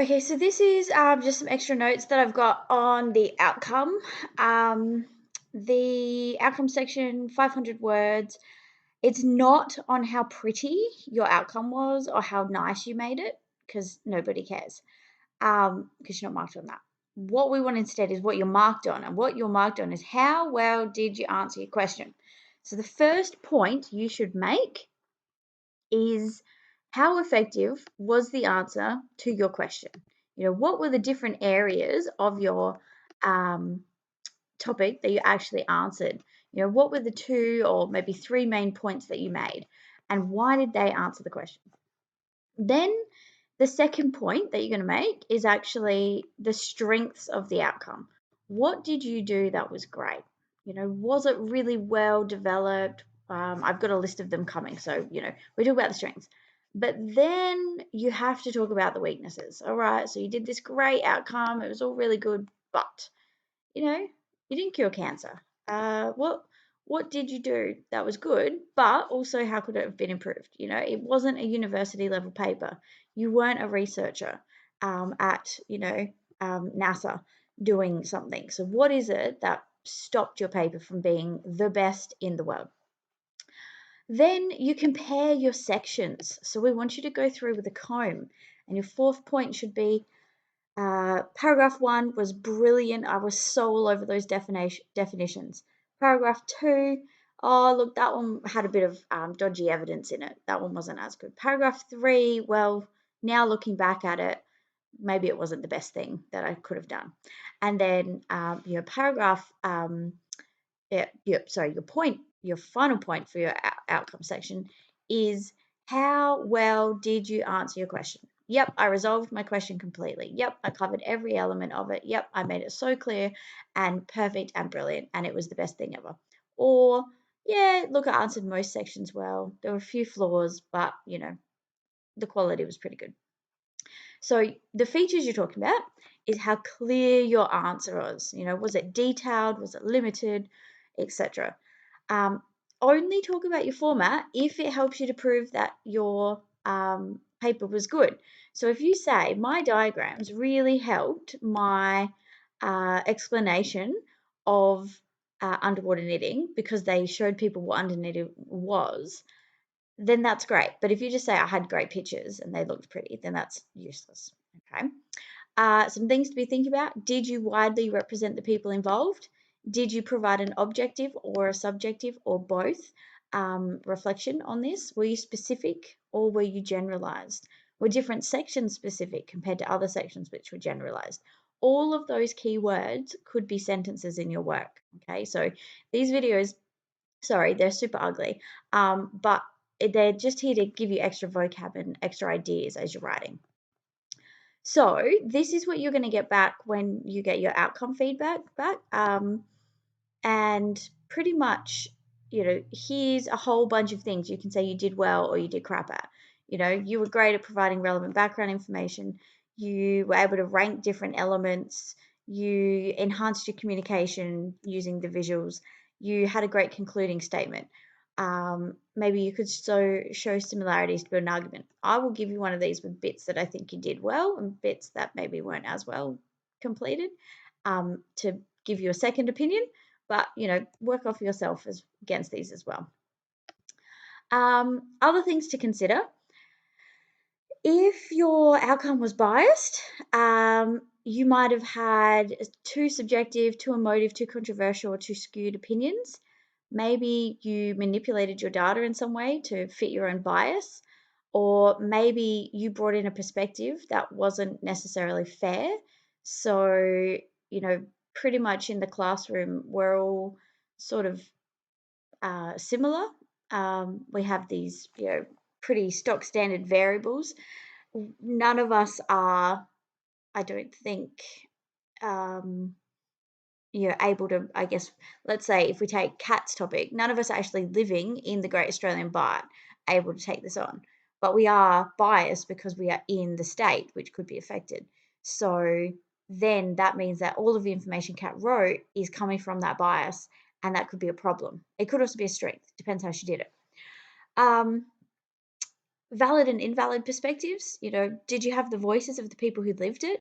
Okay, so this is just some extra notes that I've got on the outcome. The outcome section, 500 words. It's not on how pretty your outcome was or how nice you made it, because nobody cares, because you're not marked on that. What we want instead is what you're marked on, and what you're marked on is how well did you answer your question. So the first point you should make is how effective was the answer to your question? What were the different areas of your topic that you actually answered? What were the 2 or maybe 3 main points that you made, and why did they answer the question? Then the second point that you're going to make is actually the strengths of the outcome. What did you do that was great? Was it really well developed? I've got a list of them coming. So, we talk about the strengths. But then you have to talk about the weaknesses. All right. So you did this great outcome. It was all really good. But, you didn't cure cancer. What did you do that was good, but also how could it have been improved? It wasn't a university level paper. You weren't a researcher at, NASA doing something. So what is it that stopped your paper from being the best in the world? Then you compare your sections. So we want you to go through with a comb, and your fourth point should be paragraph 1 was brilliant. I was so all over those definitions. Paragraph 2, oh, look, that one had a bit of dodgy evidence in it. That one wasn't as good. Paragraph 3, well, now looking back at it, maybe it wasn't the best thing that I could have done. And then paragraph, your final point for your outcome section is how well did you answer your question? Yep, I resolved my question completely. Yep, I covered every element of it. Yep, I made it so clear and perfect and brilliant, and it was the best thing ever. Or, yeah, look, I answered most sections well. There were a few flaws, but, the quality was pretty good. So the features you're talking about is how clear your answer was it detailed? Was it limited? Etc. Only talk about your format if it helps you to prove that your paper was good. So if you say, my diagrams really helped my explanation of underwater knitting because they showed people what under knitting was, then that's great. But if you just say, I had great pictures and they looked pretty, then that's useless. Okay. Some things to be thinking about. Did you widely represent the people involved? Did you provide an objective or a subjective or both reflection on this? Were you specific or were you generalized? Were different sections specific compared to other sections which were generalized? All of those keywords could be sentences in your work. Okay, so these videos, sorry, they're super ugly, but they're just here to give you extra vocab and extra ideas as you're writing. So this is what you're going to get back when you get your outcome feedback back. And pretty much, here's a whole bunch of things you can say you did well or you did crap at. You were great at providing relevant background information. You were able to rank different elements. You enhanced your communication using the visuals. You had a great concluding statement. Maybe you could show similarities to build an argument. I will give you one of these with bits that I think you did well and bits that maybe weren't as well completed, to give you a second opinion, but work off yourself against these as well. Other things to consider: if your outcome was biased, you might have had too subjective, too emotive, too controversial, or too skewed opinions. Maybe you manipulated your data in some way to fit your own bias, or maybe you brought in a perspective that wasn't necessarily fair. So, pretty much in the classroom, we're all sort of similar. We have these, pretty stock standard variables. None of us are, I don't think, able to, I guess, let's say if we take Kat's topic, none of us are actually living in the Great Australian Bight able to take this on. But we are biased because we are in the state, which could be affected. So then that means that all of the information Kat wrote is coming from that bias, and that could be a problem. It could also be a strength, depends how she did it. valid and invalid perspectives. Did you have the voices of the people who lived it?